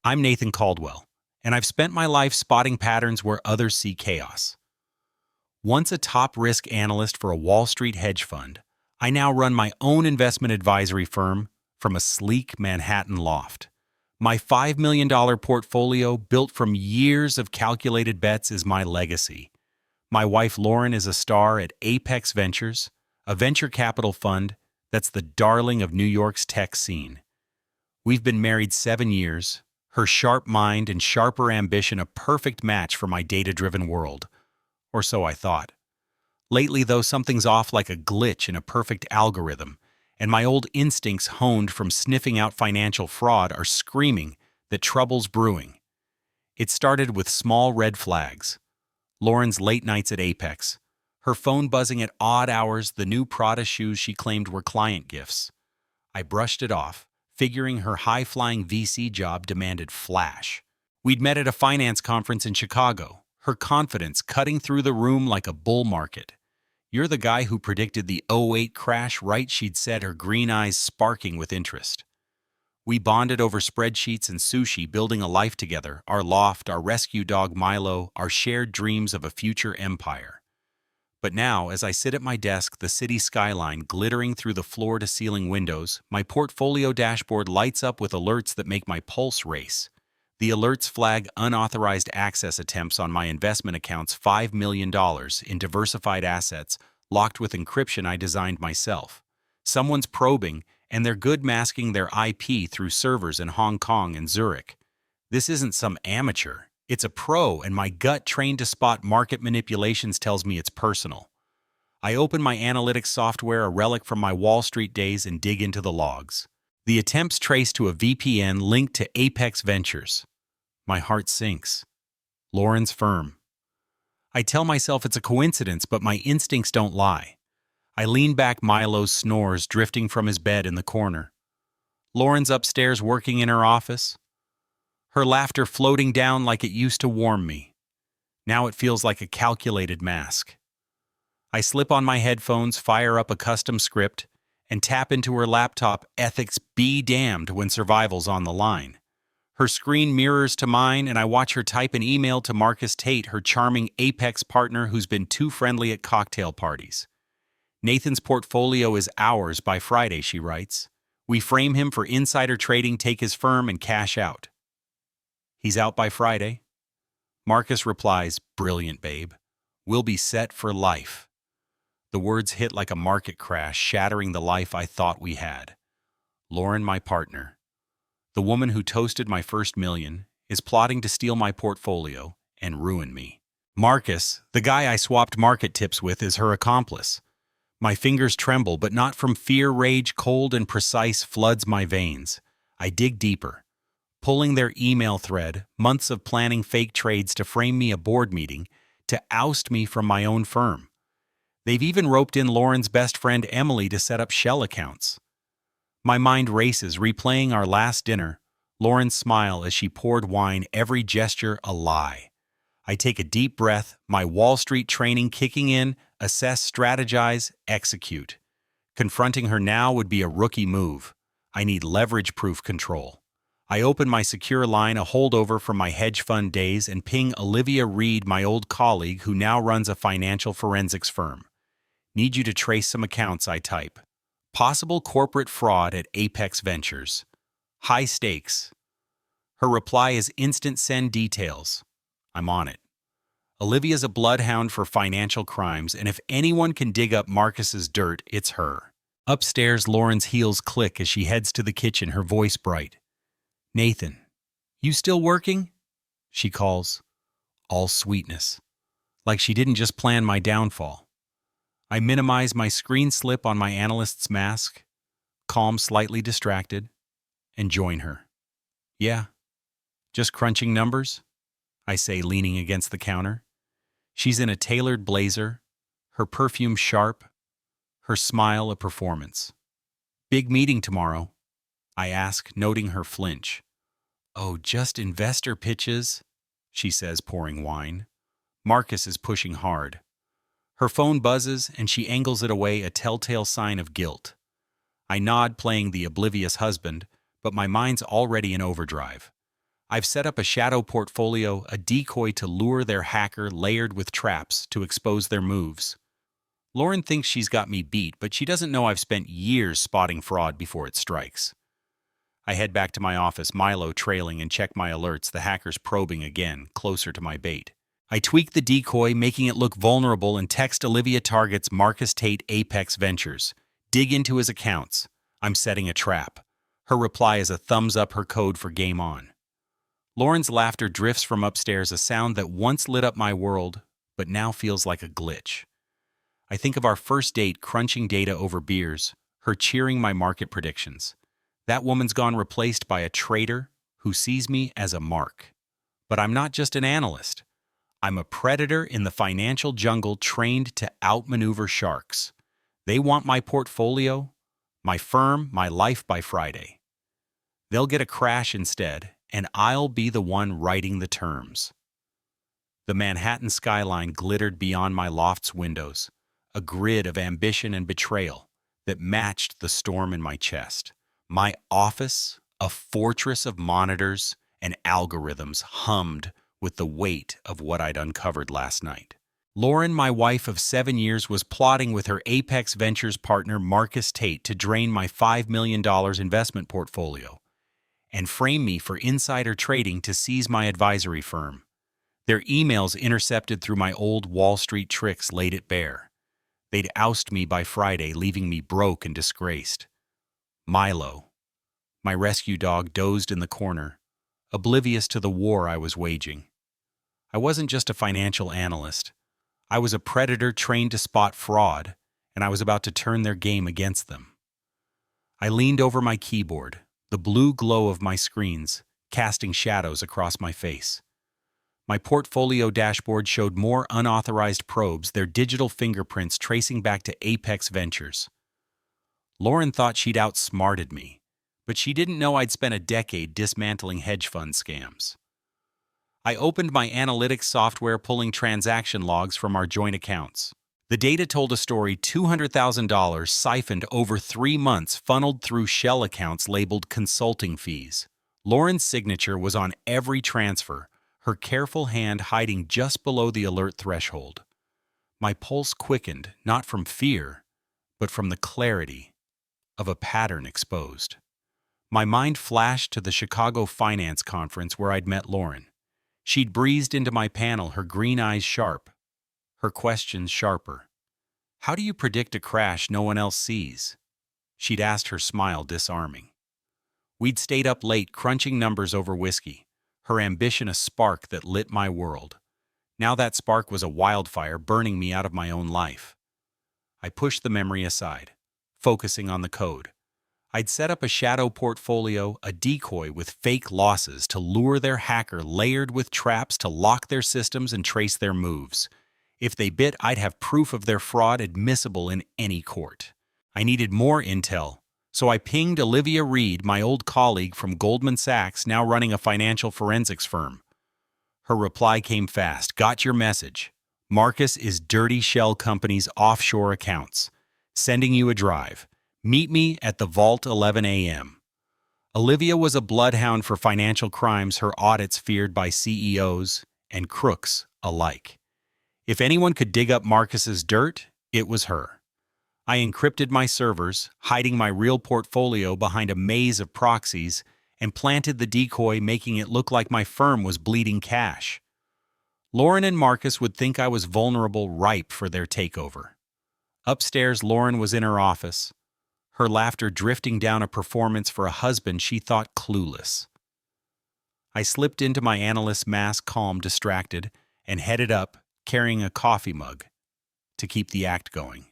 I'm Nathan Caldwell, and I've spent my life spotting patterns where others see chaos. Once a top risk analyst for a Wall Street hedge fund, I now run my own investment advisory firm from a sleek Manhattan loft. My $5 million portfolio, built from years of calculated bets, is my legacy. My wife Lauren is a star at Apex Ventures, a venture capital fund that's the darling of New York's tech scene. We've been married 7 years, her sharp mind and sharper ambition a perfect match for my data-driven world. Or so I thought. Lately, though, something's off like a glitch in a perfect algorithm, and my old instincts honed from sniffing out financial fraud are screaming that trouble's brewing. It started with small red flags. Lauren's late nights at Apex, her phone buzzing at odd hours, the new Prada shoes she claimed were client gifts. I brushed it off, figuring her high-flying VC job demanded flash. We'd met at a finance conference in Chicago, her confidence cutting through the room like a bull market. "You're the guy who predicted the '08 crash, right?" she'd said, her green eyes sparking with interest. We bonded over spreadsheets and sushi, building a life together, our loft, our rescue dog Milo, our shared dreams of a future empire. But now, as I sit at my desk, the city skyline glittering through the floor-to-ceiling windows, my portfolio dashboard lights up with alerts that make my pulse race. The alerts flag unauthorized access attempts on my investment account's $5 million in diversified assets, locked with encryption I designed myself. Someone's probing, and they're good masking their IP through servers in Hong Kong and Zurich. This isn't some amateur. It's a pro, and my gut, trained to spot market manipulations, tells me it's personal. I open my analytics software, a relic from my Wall Street days, and dig into the logs. The attempts trace to a VPN linked to Apex Ventures. My heart sinks. Lauren's firm. I tell myself it's a coincidence, but my instincts don't lie. I lean back, Milo's snores drifting from his bed in the corner. Lauren's upstairs working in her office, her laughter floating down like it used to warm me. Now it feels like a calculated mask. I slip on my headphones, fire up a custom script, and tap into her laptop. Ethics be damned when survival's on the line. Her screen mirrors to mine, and I watch her type an email to Marcus Tate, her charming Apex partner who's been too friendly at cocktail parties. "Nathan's portfolio is ours by Friday," she writes. "We frame him for insider trading, take his firm, and cash out." "He's out by Friday?" Marcus replies, "Brilliant, babe. We'll be set for life." The words hit like a market crash, shattering the life I thought we had. Lauren, my partner, the woman who toasted my first million, is plotting to steal my portfolio and ruin me. Marcus, the guy I swapped market tips with, is her accomplice. My fingers tremble, but not from fear. Rage, cold and precise, floods my veins. I dig deeper, pulling their email thread, months of planning fake trades to frame me a board meeting, to oust me from my own firm. They've even roped in Lauren's best friend Emily to set up shell accounts. My mind races, replaying our last dinner, Lauren's smile as she poured wine, every gesture a lie. I take a deep breath, my Wall Street training kicking in, assess, strategize, execute. Confronting her now would be a rookie move. I need leverage-proof control. I open my secure line, a holdover from my hedge fund days, and ping Olivia Reed, my old colleague who now runs a financial forensics firm. "Need you to trace some accounts," I type. "Possible corporate fraud at Apex Ventures. High stakes." Her reply is instant: "Send details." I'm on it. Olivia's a bloodhound for financial crimes, and if anyone can dig up Marcus's dirt, it's her. Upstairs, Lauren's heels click as she heads to the kitchen, her voice bright. "Nathan, you still working?" she calls, all sweetness, like she didn't just plan my downfall. I minimize my screen slip on my analyst's mask, calm, slightly distracted, and join her. "Yeah, just crunching numbers," I say, leaning against the counter. She's in a tailored blazer, her perfume sharp, her smile a performance. "Big meeting tomorrow?" I ask, noting her flinch. "Oh, just investor pitches," she says, pouring wine. Marcus is pushing hard. Her phone buzzes, and she angles it away, a telltale sign of guilt. I nod, playing the oblivious husband, but my mind's already in overdrive. I've set up a shadow portfolio, a decoy to lure their hacker layered with traps to expose their moves. Lauren thinks she's got me beat, but she doesn't know I've spent years spotting fraud before it strikes. I head back to my office, Milo trailing, and check my alerts, the hackers probing again, closer to my bait. I tweak the decoy, making it look vulnerable, and text Olivia targets Marcus Tate Apex Ventures. Dig into his accounts. I'm setting a trap. Her reply is a thumbs up, her code for game on. Lauren's laughter drifts from upstairs, a sound that once lit up my world, but now feels like a glitch. I think of our first date, crunching data over beers, her cheering my market predictions. That woman's gone, replaced by a trader who sees me as a mark. But I'm not just an analyst. I'm a predator in the financial jungle trained to outmaneuver sharks. They want my portfolio, my firm, my life by Friday. They'll get a crash instead, and I'll be the one writing the terms. The Manhattan skyline glittered beyond my loft's windows, a grid of ambition and betrayal that matched the storm in my chest. My office, a fortress of monitors and algorithms, hummed with the weight of what I'd uncovered last night. Lauren, my wife of 7 years, was plotting with her Apex Ventures partner Marcus Tate to drain my $5 million investment portfolio and frame me for insider trading to seize my advisory firm. Their emails, intercepted through my old Wall Street tricks, laid it bare. They'd oust me by Friday, leaving me broke and disgraced. Milo, my rescue dog, dozed in the corner, oblivious to the war I was waging. I wasn't just a financial analyst. I was a predator trained to spot fraud, and I was about to turn their game against them. I leaned over my keyboard, the blue glow of my screens casting shadows across my face. My portfolio dashboard showed more unauthorized probes, their digital fingerprints tracing back to Apex Ventures. Lauren thought she'd outsmarted me, but she didn't know I'd spent a decade dismantling hedge fund scams. I opened my analytics software, pulling transaction logs from our joint accounts. The data told a story: $200,000 siphoned over 3 months, funneled through shell accounts labeled consulting fees. Lauren's signature was on every transfer, her careful hand hiding just below the alert threshold. My pulse quickened, not from fear, but from the clarity of a pattern exposed. My mind flashed to the Chicago Finance Conference where I'd met Lauren. She'd breezed into my panel, her green eyes sharp, her questions sharper. "How do you predict a crash no one else sees?" she'd asked, her smile disarming. We'd stayed up late, crunching numbers over whiskey, her ambition a spark that lit my world. Now that spark was a wildfire, burning me out of my own life. I pushed the memory aside, focusing on the code. I'd set up a shadow portfolio, a decoy with fake losses to lure their hacker, layered with traps to lock their systems and trace their moves. If they bit, I'd have proof of their fraud admissible in any court. I needed more intel, so I pinged Olivia Reed, my old colleague from Goldman Sachs, now running a financial forensics firm. Her reply came fast. "Got your message. Marcus is Dirty Shell Company's offshore accounts. Sending you a drive. Meet me at the vault 11 a.m. Olivia was a bloodhound for financial crimes, her audits feared by CEOs and crooks alike. If anyone could dig up Marcus's dirt, it was her. I encrypted my servers, hiding my real portfolio behind a maze of proxies, and planted the decoy, making it look like my firm was bleeding cash. Lauren and Marcus would think I was vulnerable, ripe for their takeover. Upstairs, Lauren was in her office, her laughter drifting down a performance for a husband she thought clueless. I slipped into my analyst's mask, calm, distracted, and headed up, carrying a coffee mug to keep the act going.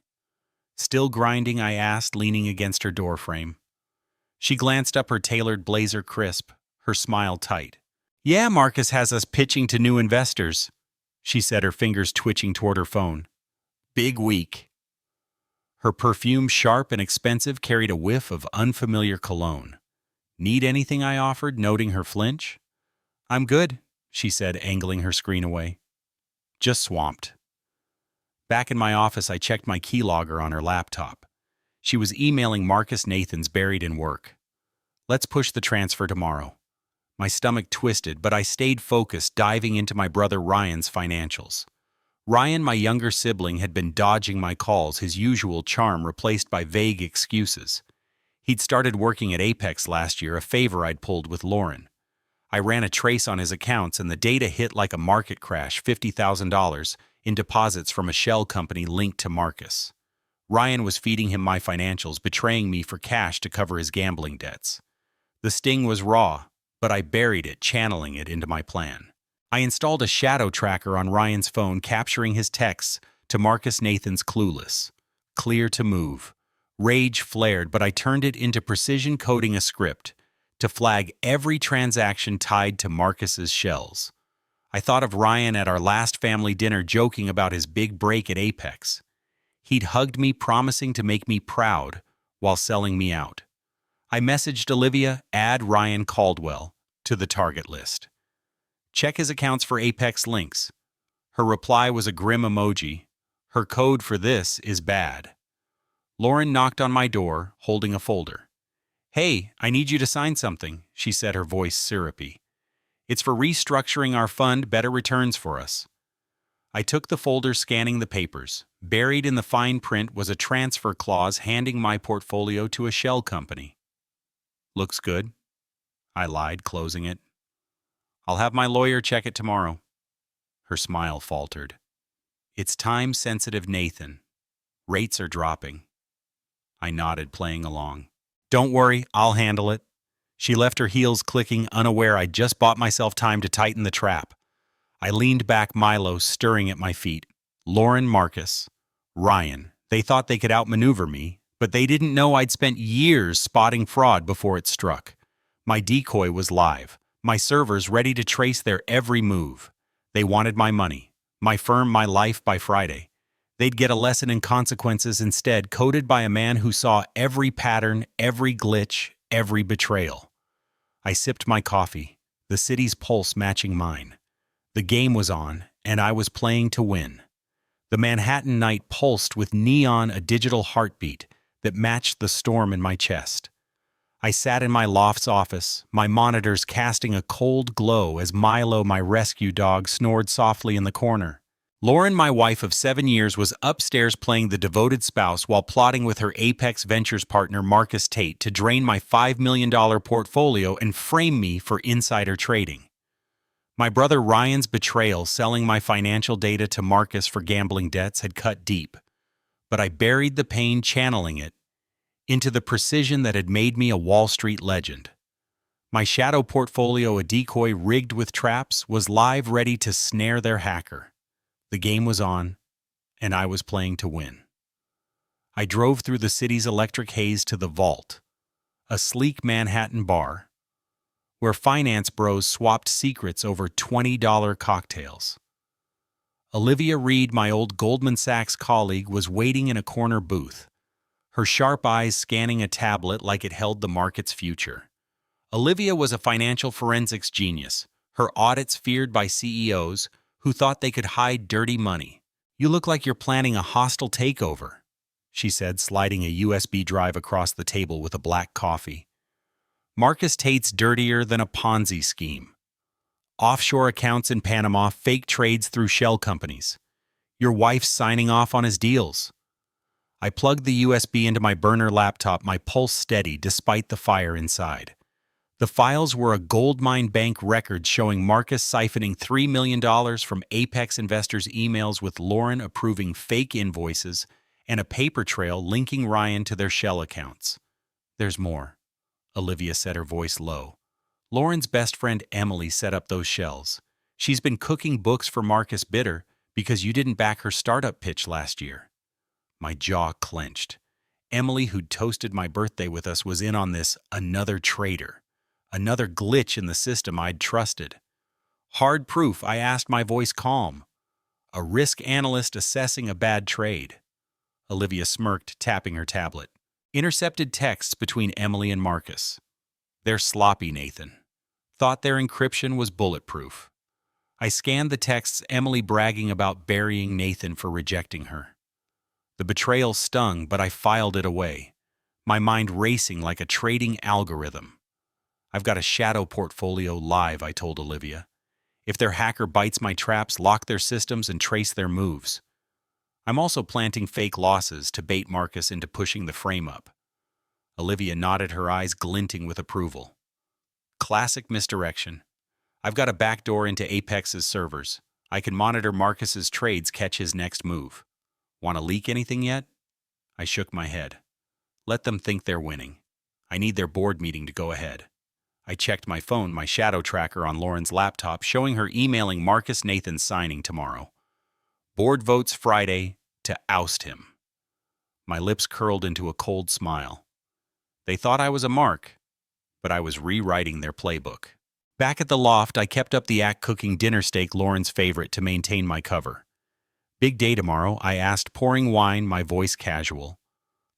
"Still grinding?" I asked, leaning against her doorframe. She glanced up, her tailored blazer crisp, her smile tight. "Yeah, Marcus has us pitching to new investors," she said, her fingers twitching toward her phone. "Big week." Her perfume, sharp and expensive, carried a whiff of unfamiliar cologne. "Need anything?" I offered, noting her flinch. "I'm good," she said, angling her screen away. "Just swamped." Back in my office, I checked my keylogger on her laptop. She was emailing Marcus. "Nathan's buried in work. Let's push the transfer tomorrow." My stomach twisted, but I stayed focused, diving into my brother Ryan's financials. Ryan, my younger sibling, had been dodging my calls, his usual charm replaced by vague excuses. He'd started working at Apex last year, a favor I'd pulled with Lauren. I ran a trace on his accounts, and the data hit like a market crash: $50,000 in deposits from a shell company linked to Marcus. Ryan was feeding him my financials, betraying me for cash to cover his gambling debts. The sting was raw, but I buried it, channeling it into my plan. I installed a shadow tracker on Ryan's phone, capturing his texts to Marcus Nathan's clueless. Clear to move. Rage flared, but I turned it into precision coding a script to flag every transaction tied to Marcus's shells. I thought of Ryan at our last family dinner, joking about his big break at Apex. He'd hugged me, promising to make me proud while selling me out. I messaged Olivia, add Ryan Caldwell to the target list. Check his accounts for Apex links. Her reply was a grim emoji. Her code for this is bad. Lauren knocked on my door, holding a folder. Hey, I need you to sign something, she said, her voice syrupy. It's for restructuring our fund, better returns for us. I took the folder, scanning the papers. Buried in the fine print was a transfer clause handing my portfolio to a shell company. Looks good, I lied, closing it. I'll have my lawyer check it tomorrow. Her smile faltered. It's time-sensitive, Nathan. Rates are dropping. I nodded, playing along. Don't worry, I'll handle it. She left her heels clicking, unaware I'd just bought myself time to tighten the trap. I leaned back, Milo stirring at my feet. Lauren, Marcus, Ryan. They thought they could outmaneuver me, but they didn't know I'd spent years spotting fraud before it struck. My decoy was live, my servers ready to trace their every move. They wanted my money, my firm, my life by Friday. They'd get a lesson in consequences instead, coded by a man who saw every pattern, every glitch, every betrayal. I sipped my coffee, the city's pulse matching mine. The game was on, and I was playing to win. The Manhattan night pulsed with neon, a digital heartbeat that matched the storm in my chest. I sat in my loft's office, my monitors casting a cold glow as Milo, my rescue dog, snored softly in the corner. Lauren, my wife of 7 years, was upstairs playing the devoted spouse while plotting with her Apex Ventures partner Marcus Tate to drain my $5 million portfolio and frame me for insider trading. My brother Ryan's betrayal, selling my financial data to Marcus for gambling debts, had cut deep, but I buried the pain, channeling it into the precision that had made me a Wall Street legend. My shadow portfolio, a decoy rigged with traps, was live, ready to snare their hacker. The game was on, and I was playing to win. I drove through the city's electric haze to the Vault, a sleek Manhattan bar, where finance bros swapped secrets over $20 cocktails. Olivia Reed, my old Goldman Sachs colleague, was waiting in a corner booth, her sharp eyes scanning a tablet like it held the market's future. Olivia was a financial forensics genius, her audits feared by CEOs who thought they could hide dirty money. You look like you're planning a hostile takeover, she said, sliding a USB drive across the table with a black coffee. Marcus Tate's dirtier than a Ponzi scheme. Offshore accounts in Panama, fake trades through shell companies. Your wife's signing off on his deals. I plugged the USB into my burner laptop, my pulse steady despite the fire inside. The files were a goldmine, bank records showing Marcus siphoning $3 million from Apex investors' emails, with Lauren approving fake invoices, and a paper trail linking Ryan to their shell accounts. There's more, Olivia said, her voice low. Lauren's best friend Emily set up those shells. She's been cooking books for Marcus, bitter because you didn't back her startup pitch last year. My jaw clenched. Emily, who'd toasted my birthday with us, was in on this. Another traitor. Another glitch in the system I'd trusted. Hard proof, I asked, my voice calm. A risk analyst assessing a bad trade. Olivia smirked, tapping her tablet. Intercepted texts between Emily and Marcus. They're sloppy, Nathan. Thought their encryption was bulletproof. I scanned the texts, Emily bragging about burying Nathan for rejecting her. The betrayal stung, but I filed it away, my mind racing like a trading algorithm. I've got a shadow portfolio live, I told Olivia. If their hacker bites my traps, lock their systems, and trace their moves. I'm also planting fake losses to bait Marcus into pushing the frame up. Olivia nodded, her eyes glinting with approval. Classic misdirection. I've got a backdoor into Apex's servers. I can monitor Marcus's trades, catch his next move. Want to leak anything yet? I shook my head. Let them think they're winning. I need their board meeting to go ahead. I checked my phone, my shadow tracker on Lauren's laptop, showing her emailing Marcus Nathan's signing tomorrow. Board votes Friday to oust him. My lips curled into a cold smile. They thought I was a mark, but I was rewriting their playbook. Back at the loft, I kept up the act cooking dinner steak, Lauren's favorite, to maintain my cover. Big day tomorrow, I asked, pouring wine, my voice casual.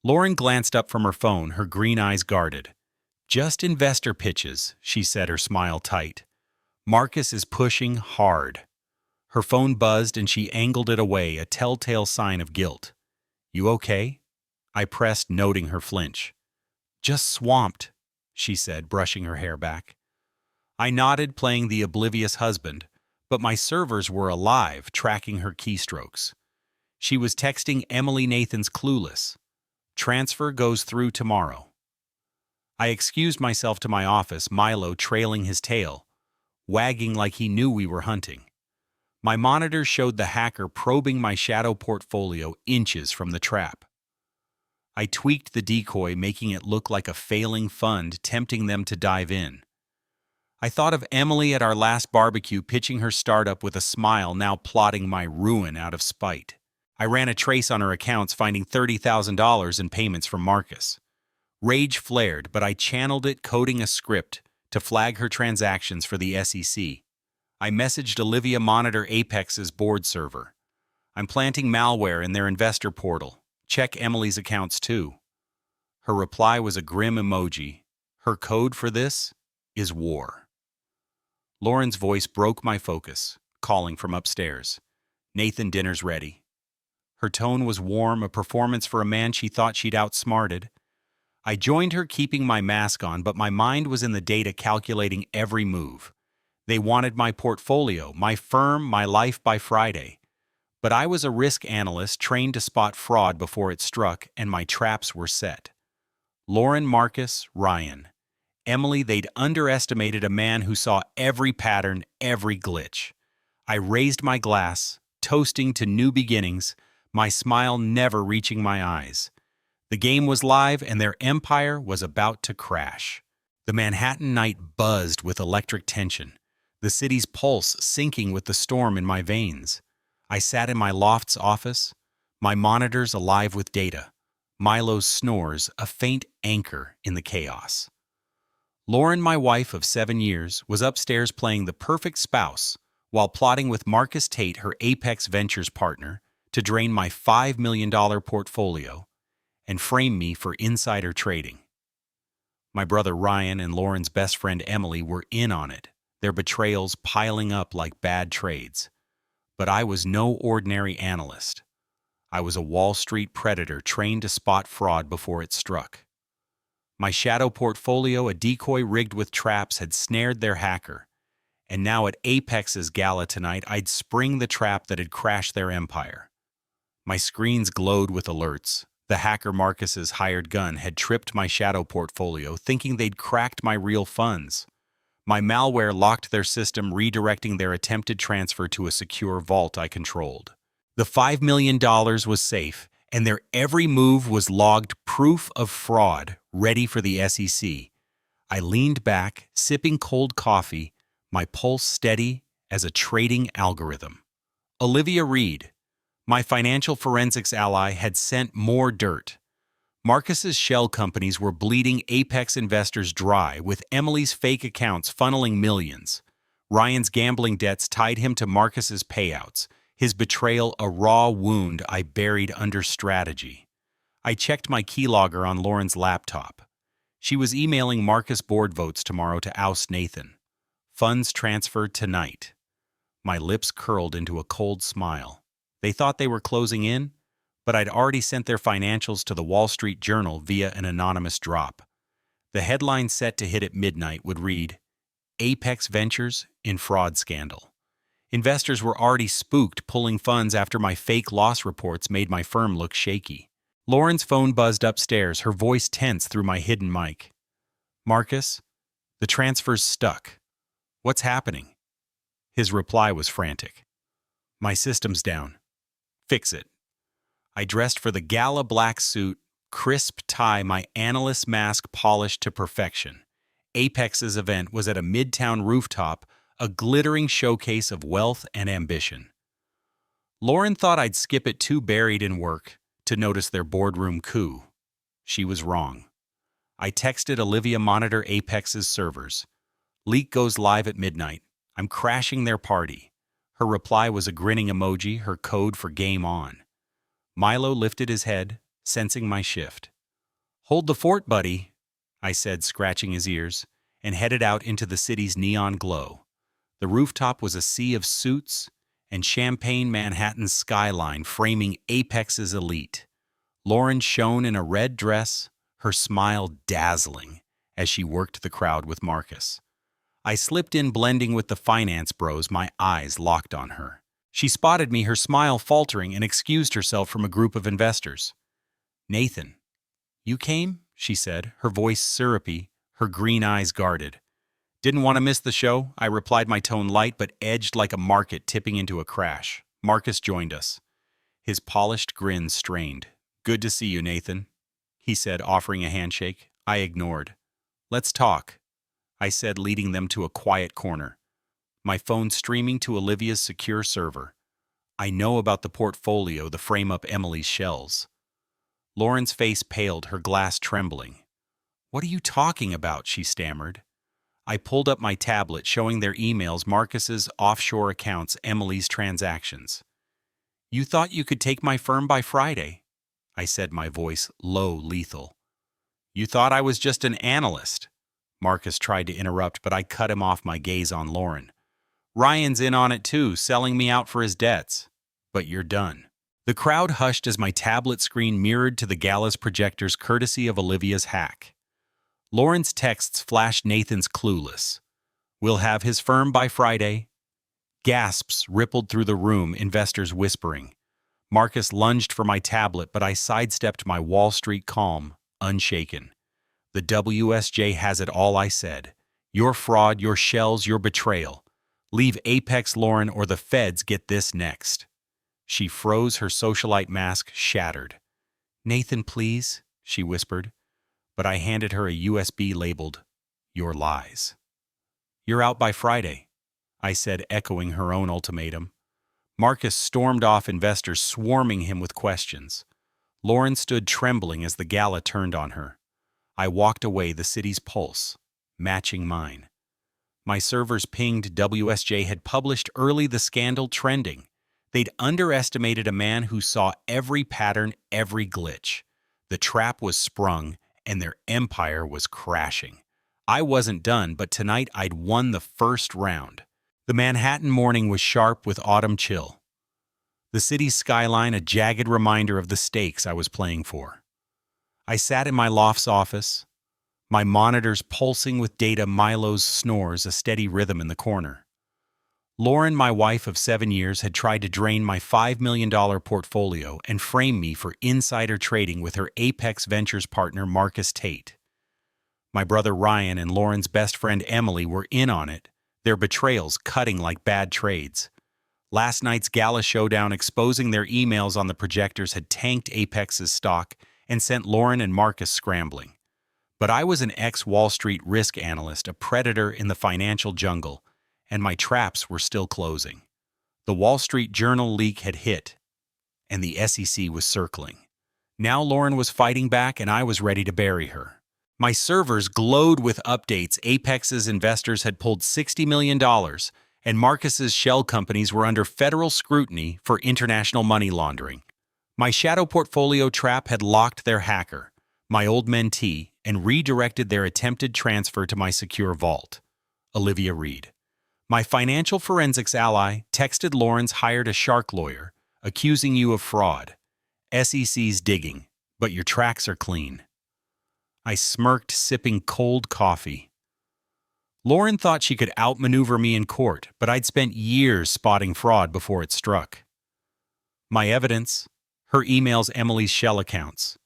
Lauren glanced up from her phone, her green eyes guarded. Just investor pitches, she said, her smile tight. Marcus is pushing hard. Her phone buzzed and she angled it away, a telltale sign of guilt. You okay? I pressed, noting her flinch. Just swamped, she said, brushing her hair back. I nodded, playing the oblivious husband, but my servers were alive, tracking her keystrokes. She was texting Emily Nathan's clueless. Transfer goes through tomorrow. I excused myself to my office, Milo trailing his tail, wagging like he knew we were hunting. My monitor showed the hacker probing my shadow portfolio inches from the trap. I tweaked the decoy, making it look like a failing fund, tempting them to dive in. I thought of Emily at our last barbecue, pitching her startup with a smile, now plotting my ruin out of spite. I ran a trace on her accounts, finding $30,000 in payments from Marcus. Rage flared, but I channeled it, coding a script to flag her transactions for the SEC. I messaged Olivia, monitor Apex's board server. I'm planting malware in their investor portal. Check Emily's accounts too. Her reply was a grim emoji. Her code for this is war. Lauren's voice broke my focus, calling from upstairs. Nathan, dinner's ready. Her tone was warm, a performance for a man she thought she'd outsmarted. I joined her, keeping my mask on, but my mind was in the data, calculating every move. They wanted my portfolio, my firm, my life by Friday. But I was a risk analyst trained to spot fraud before it struck, and my traps were set. Lauren, Marcus, Ryan. Emily, they'd underestimated a man who saw every pattern, every glitch. I raised my glass, toasting to new beginnings, my smile never reaching my eyes. The game was live, and their empire was about to crash. The Manhattan night buzzed with electric tension, the city's pulse sinking with the storm in my veins. I sat in my loft's office, my monitors alive with data, Milo's snores a faint anchor in the chaos. Lauren, my wife of 7 years, was upstairs playing the perfect spouse while plotting with Marcus Tate, her Apex Ventures partner, to drain my $5 million portfolio and frame me for insider trading. My brother Ryan and Lauren's best friend Emily were in on it, their betrayals piling up like bad trades. But I was no ordinary analyst. I was a Wall Street predator trained to spot fraud before it struck. My shadow portfolio, a decoy rigged with traps, had snared their hacker, and now at Apex's gala tonight, I'd spring the trap that had crashed their empire. My screens glowed with alerts. The hacker Marcus's hired gun had tripped my shadow portfolio, thinking they'd cracked my real funds. My malware locked their system, redirecting their attempted transfer to a secure vault I controlled. The $5 million was safe, and their every move was logged, proof of fraud, ready for the SEC. I leaned back, sipping cold coffee, my pulse steady as a trading algorithm. Olivia Reed, my financial forensics ally, had sent more dirt. Marcus's shell companies were bleeding Apex investors dry, with Emily's fake accounts funneling millions. Ryan's gambling debts tied him to Marcus's payouts, his betrayal a raw wound I buried under strategy. I checked my keylogger on Lauren's laptop. She was emailing Marcus board votes tomorrow to oust Nathan. Funds transferred tonight. My lips curled into a cold smile. They thought they were closing in, but I'd already sent their financials to the Wall Street Journal via an anonymous drop. The headline set to hit at midnight would read, Apex Ventures in Fraud Scandal. Investors were already spooked, pulling funds after my fake loss reports made my firm look shaky. Lauren's phone buzzed upstairs, her voice tense through my hidden mic. Marcus, the transfer's stuck. What's happening? His reply was frantic. My system's down. Fix it. I dressed for the gala black suit, crisp tie, my analyst mask polished to perfection. Apex's event was at a midtown rooftop, a glittering showcase of wealth and ambition. Lauren thought I'd skip it, too buried in work to notice their boardroom coup. She was wrong. I texted Olivia, monitor Apex's servers. Leak goes live at midnight. I'm crashing their party. Her reply was a grinning emoji, her code for game on. Milo lifted his head, sensing my shift. Hold the fort, buddy, I said, scratching his ears, and headed out into the city's neon glow. The rooftop was a sea of suits and champagne Manhattan's skyline framing Apex's elite. Lauren shone in a red dress, her smile dazzling as she worked the crowd with Marcus. I slipped in, blending with the finance bros, my eyes locked on her. She spotted me, her smile faltering, and excused herself from a group of investors. Nathan, you came? She said, her voice syrupy, her green eyes guarded. Didn't want to miss the show, I replied, my tone light but edged like a market tipping into a crash. Marcus joined us. His polished grin strained. Good to see you, Nathan, he said, offering a handshake. I ignored. Let's talk, I said, leading them to a quiet corner. My phone streaming to Olivia's secure server. I know about the portfolio, the frame-up Emily's shells. Lauren's face paled, her glass trembling. What are you talking about? She stammered. I pulled up my tablet, showing their emails, Marcus's offshore accounts, Emily's transactions. You thought you could take my firm by Friday, I said, my voice low, lethal. You thought I was just an analyst. Marcus tried to interrupt, but I cut him off, my gaze on Lauren. Ryan's in on it too, selling me out for his debts. But you're done. The crowd hushed as my tablet screen mirrored to the gala's projectors, courtesy of Olivia's hack. Lauren's texts flashed Nathan's clueless. We'll have his firm by Friday. Gasps rippled through the room, investors whispering. Marcus lunged for my tablet, but I sidestepped, my Wall Street calm, unshaken. The WSJ has it all, I said. Your fraud, your shells, your betrayal. Leave Apex, Lauren, or the feds get this next. She froze, her socialite mask shattered. Nathan, please, she whispered, but I handed her a USB labeled, Your Lies. You're out by Friday, I said, echoing her own ultimatum. Marcus stormed off, investors swarming him with questions. Lauren stood trembling as the gala turned on her. I walked away, the city's pulse, matching mine. My servers pinged. WSJ had published early the scandal trending. They'd underestimated a man who saw every pattern, every glitch. The trap was sprung, and their empire was crashing. I wasn't done, but tonight I'd won the first round. The Manhattan morning was sharp with autumn chill. The city's skyline a jagged reminder of the stakes I was playing for. I sat in my loft's office, my monitors pulsing with data, Milo's snores a steady rhythm in the corner. Lauren, my wife of 7 years, had tried to drain my $5 million portfolio and frame me for insider trading with her Apex Ventures partner Marcus Tate. My brother Ryan and Lauren's best friend Emily were in on it, their betrayals cutting like bad trades. Last night's gala showdown exposing their emails on the projectors had tanked Apex's stock and sent Lauren and Marcus scrambling. But I was an ex-Wall Street risk analyst, a predator in the financial jungle, and my traps were still closing. The Wall Street Journal leak had hit, and the SEC was circling. Now Lauren was fighting back, and I was ready to bury her. My servers glowed with updates. Apex's investors had pulled $60 million, and Marcus's shell companies were under federal scrutiny for international money laundering. My shadow portfolio trap had locked their hacker, my old mentee, and redirected their attempted transfer to my secure vault. Olivia Reed. My financial forensics ally texted Lauren's hired a shark lawyer, accusing you of fraud. SEC's digging, but your tracks are clean. I smirked, sipping cold coffee. Lauren thought she could outmaneuver me in court, but I'd spent years spotting fraud before it struck. My evidence? Her emails, Emily's shell accounts.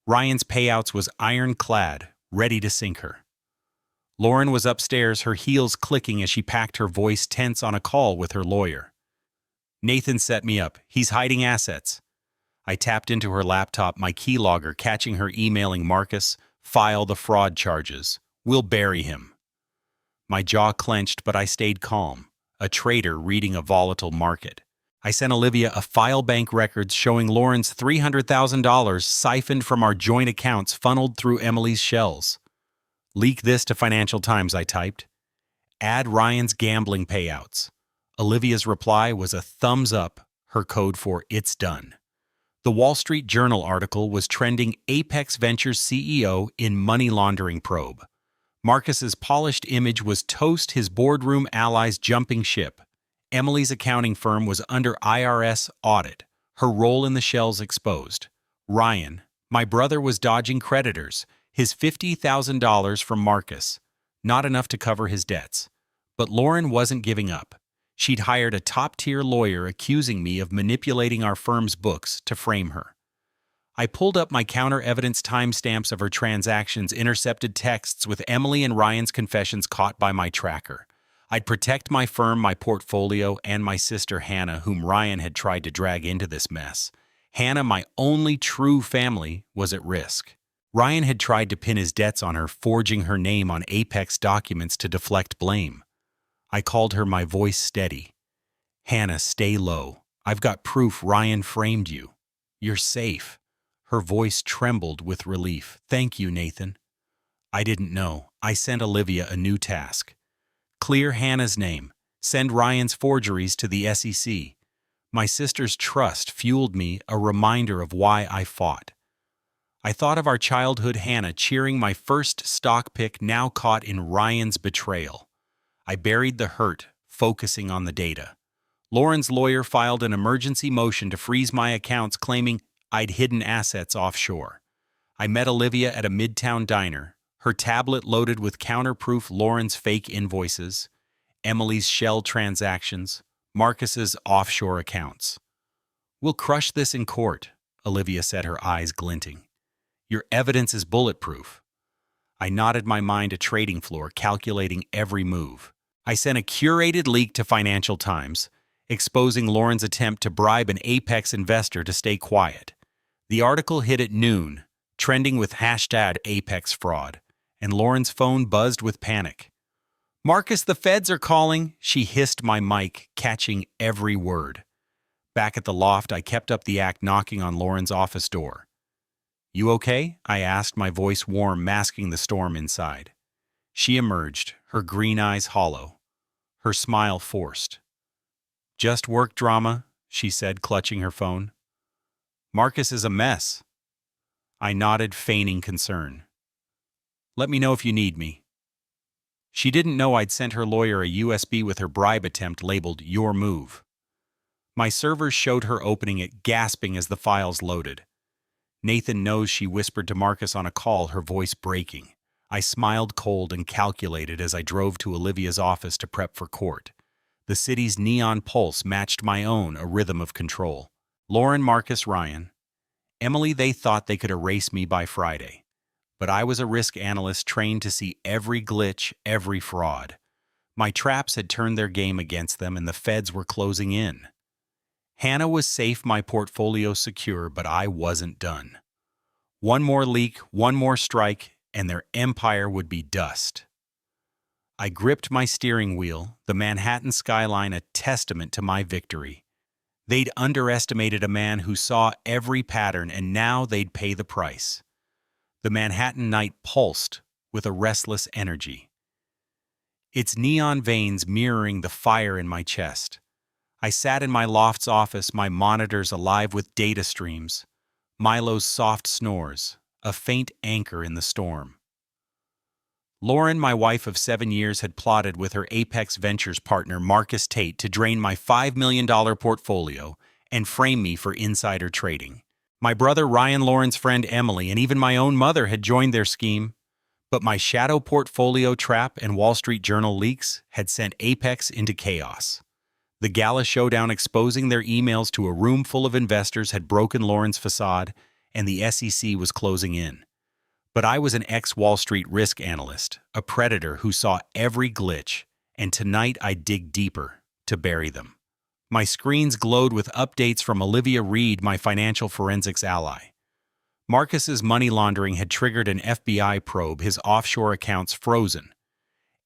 Ryan's payouts was ironclad, ready to sink her. Lauren was upstairs, her heels clicking as she packed her voice tense on a call with her lawyer. Nathan set me up. He's hiding assets. I tapped into her laptop, my keylogger, catching her emailing Marcus, file the fraud charges. We'll bury him. My jaw clenched, but I stayed calm, a trader reading a volatile market. I sent Olivia a file bank records showing Lauren's $300,000 siphoned from our joint accounts funneled through Emily's shells. Leak this to Financial Times, I typed. Add Ryan's gambling payouts. Olivia's reply was a thumbs up, her code for "it's done." The Wall Street Journal article was trending Apex Ventures CEO in money laundering probe. Marcus's polished image was toast, his boardroom allies jumping ship. Emily's accounting firm was under IRS audit, her role in the shells exposed. Ryan, my brother, was dodging creditors, his $50,000 from Marcus, not enough to cover his debts. But Lauren wasn't giving up. She'd hired a top-tier lawyer accusing me of manipulating our firm's books to frame her. I pulled up my counter-evidence timestamps of her transactions, intercepted texts with Emily and Ryan's confessions caught by my tracker. I'd protect my firm, my portfolio, and my sister Hannah, whom Ryan had tried to drag into this mess. Hannah, my only true family, was at risk. Ryan had tried to pin his debts on her, forging her name on Apex documents to deflect blame. I called her, my voice steady. Hannah, stay low. I've got proof Ryan framed you. You're safe. Her voice trembled with relief. Thank you, Nathan. I didn't know. I sent Olivia a new task. Clear Hannah's name. Send Ryan's forgeries to the SEC. My sister's trust fueled me, a reminder of why I fought. I thought of our childhood Hannah cheering my first stock pick, now caught in Ryan's betrayal. I buried the hurt, focusing on the data. Lauren's lawyer filed an emergency motion to freeze my accounts, claiming I'd hidden assets offshore. I met Olivia at a midtown diner, her tablet loaded with counterproof Lauren's fake invoices, Emily's shell transactions, Marcus's offshore accounts. We'll crush this in court, Olivia said, her eyes glinting. Your evidence is bulletproof. I nodded, my mind a trading floor, calculating every move. I sent a curated leak to Financial Times, exposing Lauren's attempt to bribe an Apex investor to stay quiet. The article hit at noon, trending with hashtag Apex fraud, and Lauren's phone buzzed with panic. Marcus, the feds are calling, she hissed, my mic catching every word. Back at the loft, I kept up the act, knocking on Lauren's office door. You okay? I asked, my voice warm, masking the storm inside. She emerged, her green eyes hollow, her smile forced. Just work drama, she said, clutching her phone. Marcus is a mess. I nodded, feigning concern. Let me know if you need me. She didn't know I'd sent her lawyer a USB with her bribe attempt labeled Your Move. My servers showed her opening it, gasping as the files loaded. Nathan knows, she whispered to Marcus on a call, her voice breaking. I smiled, cold and calculated, as I drove to Olivia's office to prep for court. The city's neon pulse matched my own, a rhythm of control. Lauren, Marcus, Ryan. Emily, they thought they could erase me by Friday. But I was a risk analyst trained to see every glitch, every fraud. My traps had turned their game against them, and the feds were closing in. Hannah was safe, my portfolio secure, but I wasn't done. One more leak, one more strike, and their empire would be dust. I gripped my steering wheel, the Manhattan skyline a testament to my victory. They'd underestimated a man who saw every pattern, and now they'd pay the price. The Manhattan night pulsed with a restless energy, its neon veins mirroring the fire in my chest. I sat in my loft's office, my monitors alive with data streams, Milo's soft snores, a faint anchor in the storm. Lauren, my wife of 7 years, had plotted with her Apex Ventures partner Marcus Tate to drain my $5 million portfolio and frame me for insider trading. My brother Ryan, Lauren's friend Emily, and even my own mother had joined their scheme. But my shadow portfolio trap and Wall Street Journal leaks had sent Apex into chaos. The gala showdown exposing their emails to a room full of investors had broken Lauren's facade, and the SEC was closing in. But I was an ex-Wall Street risk analyst, a predator who saw every glitch, and tonight I'd dig deeper to bury them. My screens glowed with updates from Olivia Reed, my financial forensics ally. Marcus's money laundering had triggered an FBI probe, his offshore accounts frozen.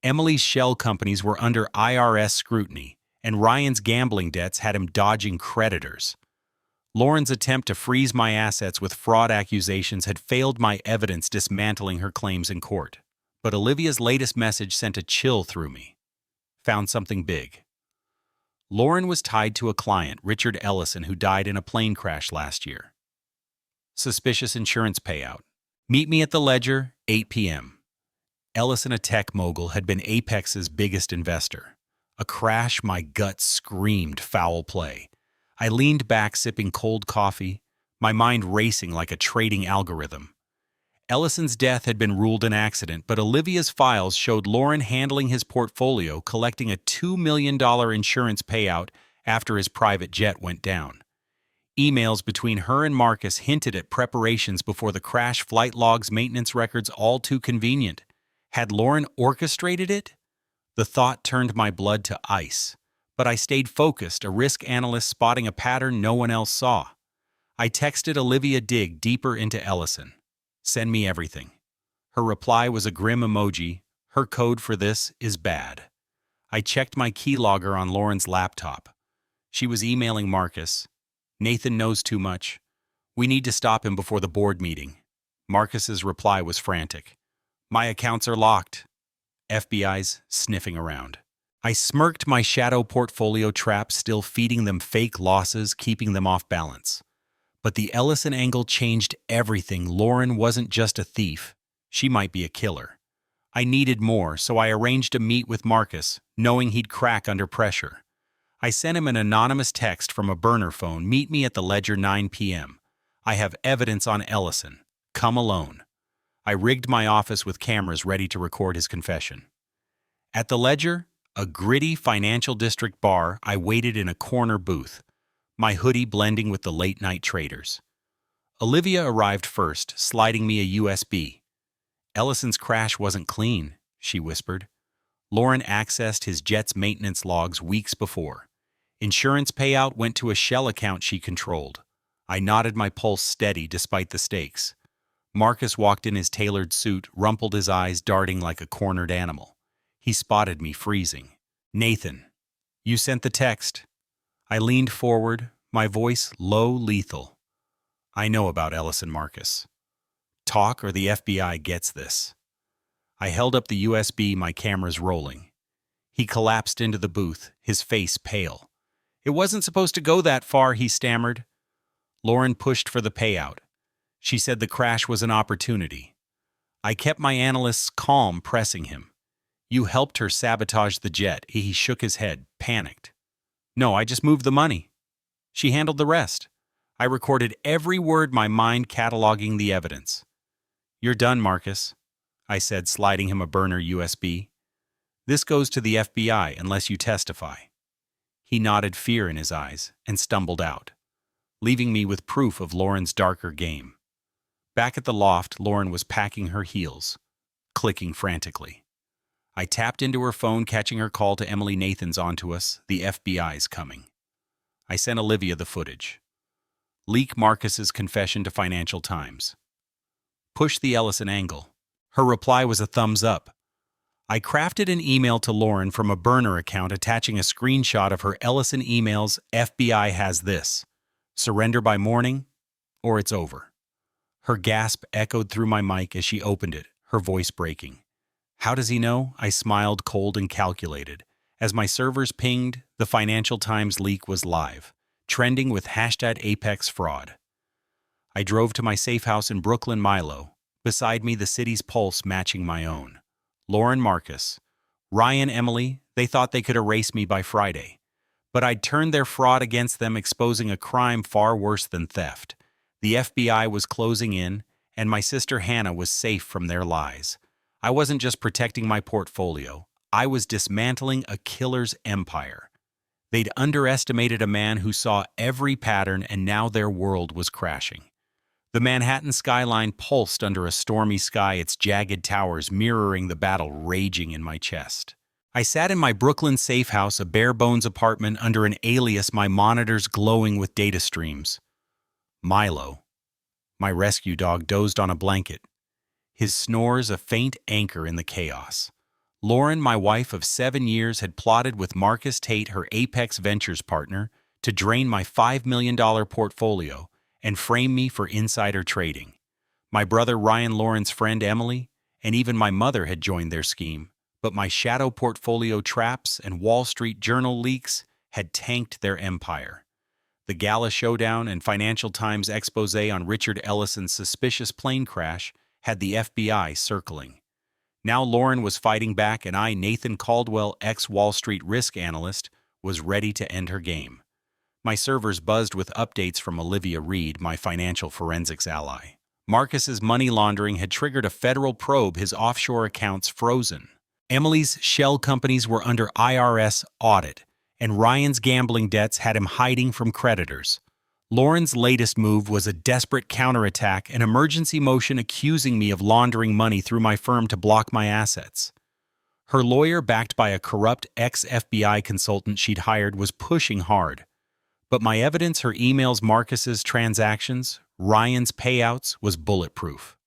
Emily's shell companies were under IRS scrutiny, and Ryan's gambling debts had him dodging creditors. Lauren's attempt to freeze my assets with fraud accusations had failed my evidence, dismantling her claims in court. But Olivia's latest message sent a chill through me. Found something big. Lauren was tied to a client, Richard Ellison, who died in a plane crash last year. Suspicious insurance payout. Meet me at the Ledger, 8 p.m. Ellison, a tech mogul, had been Apex's biggest investor. A crash, my gut screamed foul play. I leaned back, sipping cold coffee, my mind racing like a trading algorithm. Ellison's death had been ruled an accident, but Olivia's files showed Lauren handling his portfolio, collecting a $2 million insurance payout after his private jet went down. Emails between her and Marcus hinted at preparations before the crash, flight logs, maintenance records, all too convenient. Had Lauren orchestrated it? The thought turned my blood to ice. But I stayed focused, a risk analyst spotting a pattern no one else saw. I texted Olivia, dig deeper into Ellison. Send me everything. Her reply was a grim emoji. Her code for this is bad. I checked my keylogger on Lauren's laptop. She was emailing Marcus. Nathan knows too much. We need to stop him before the board meeting. Marcus's reply was frantic. My accounts are locked. FBI's sniffing around. I smirked, my shadow portfolio trap still feeding them fake losses, keeping them off balance. But the Ellison angle changed everything. Lauren wasn't just a thief. She might be a killer. I needed more, so I arranged a meet with Marcus, knowing he'd crack under pressure. I sent him an anonymous text from a burner phone. Meet me at the Ledger, 9 p.m. I have evidence on Ellison. Come alone. I rigged my office with cameras ready to record his confession. At the Ledger, a gritty financial district bar, I waited in a corner booth, my hoodie blending with the late-night traders. Olivia arrived first, sliding me a USB. Ellison's crash wasn't clean, she whispered. Lauren accessed his jet's maintenance logs weeks before. Insurance payout went to a shell account she controlled. I nodded, my pulse steady despite the stakes. Marcus walked in his tailored suit, rumpled, his eyes darting like a cornered animal. He spotted me, freezing. Nathan, you sent the text. I leaned forward, my voice low, lethal. I know about Ellison, Marcus. Talk or the FBI gets this. I held up the USB, my cameras rolling. He collapsed into the booth, his face pale. It wasn't supposed to go that far, he stammered. Lauren pushed for the payout. She said the crash was an opportunity. I kept my analysts calm, pressing him. You helped her sabotage the jet. He shook his head, panicked. No, I just moved the money. She handled the rest. I recorded every word, my mind cataloging the evidence. You're done, Marcus, I said, sliding him a burner USB. This goes to the FBI unless you testify. He nodded, fear in his eyes, and stumbled out, leaving me with proof of Lauren's darker game. Back at the loft, Lauren was packing her heels, clicking frantically. I tapped into her phone, catching her call to Emily. Nathan's onto us. The FBI's coming. I sent Olivia the footage. Leak Marcus's confession to Financial Times. Push the Ellison angle. Her reply was a thumbs up. I crafted an email to Lauren from a burner account, attaching a screenshot of her Ellison emails. FBI has this. Surrender by morning, or it's over. Her gasp echoed through my mic as she opened it, her voice breaking. How does he know? I smiled, cold and calculated. As my servers pinged, the Financial Times leak was live, trending with #ApexFraud. I drove to my safe house in Brooklyn, Milo, beside me the city's pulse matching my own. Lauren, Marcus, Ryan, Emily, they thought they could erase me by Friday. But I'd turned their fraud against them, exposing a crime far worse than theft. The FBI was closing in, and my sister Hannah was safe from their lies. I wasn't just protecting my portfolio, I was dismantling a killer's empire. They'd underestimated a man who saw every pattern, and now their world was crashing. The Manhattan skyline pulsed under a stormy sky, its jagged towers mirroring the battle raging in my chest. I sat in my Brooklyn safe house, a bare-bones apartment under an alias, my monitors glowing with data streams. Milo, my rescue dog, dozed on a blanket, his snores a faint anchor in the chaos. Lauren, my wife of 7 years, had plotted with Marcus Tate, her Apex Ventures partner, to drain my $5 million portfolio and frame me for insider trading. My brother Ryan, Lauren's friend Emily, and even my mother had joined their scheme, but my shadow portfolio traps and Wall Street Journal leaks had tanked their empire. The gala showdown and Financial Times expose on Richard Ellison's suspicious plane crash had the FBI circling. Now Lauren was fighting back, and I, Nathan Caldwell, ex-Wall Street risk analyst, was ready to end her game. My servers buzzed with updates from Olivia Reed, my financial forensics ally. Marcus's money laundering had triggered a federal probe, his offshore accounts frozen. Emily's shell companies were under IRS audit, and Ryan's gambling debts had him hiding from creditors. Lauren's latest move was a desperate counterattack, an emergency motion accusing me of laundering money through my firm to block my assets. Her lawyer, backed by a corrupt ex-FBI consultant she'd hired, was pushing hard. But my evidence, her emails, Marcus's transactions, Ryan's payouts, was bulletproof.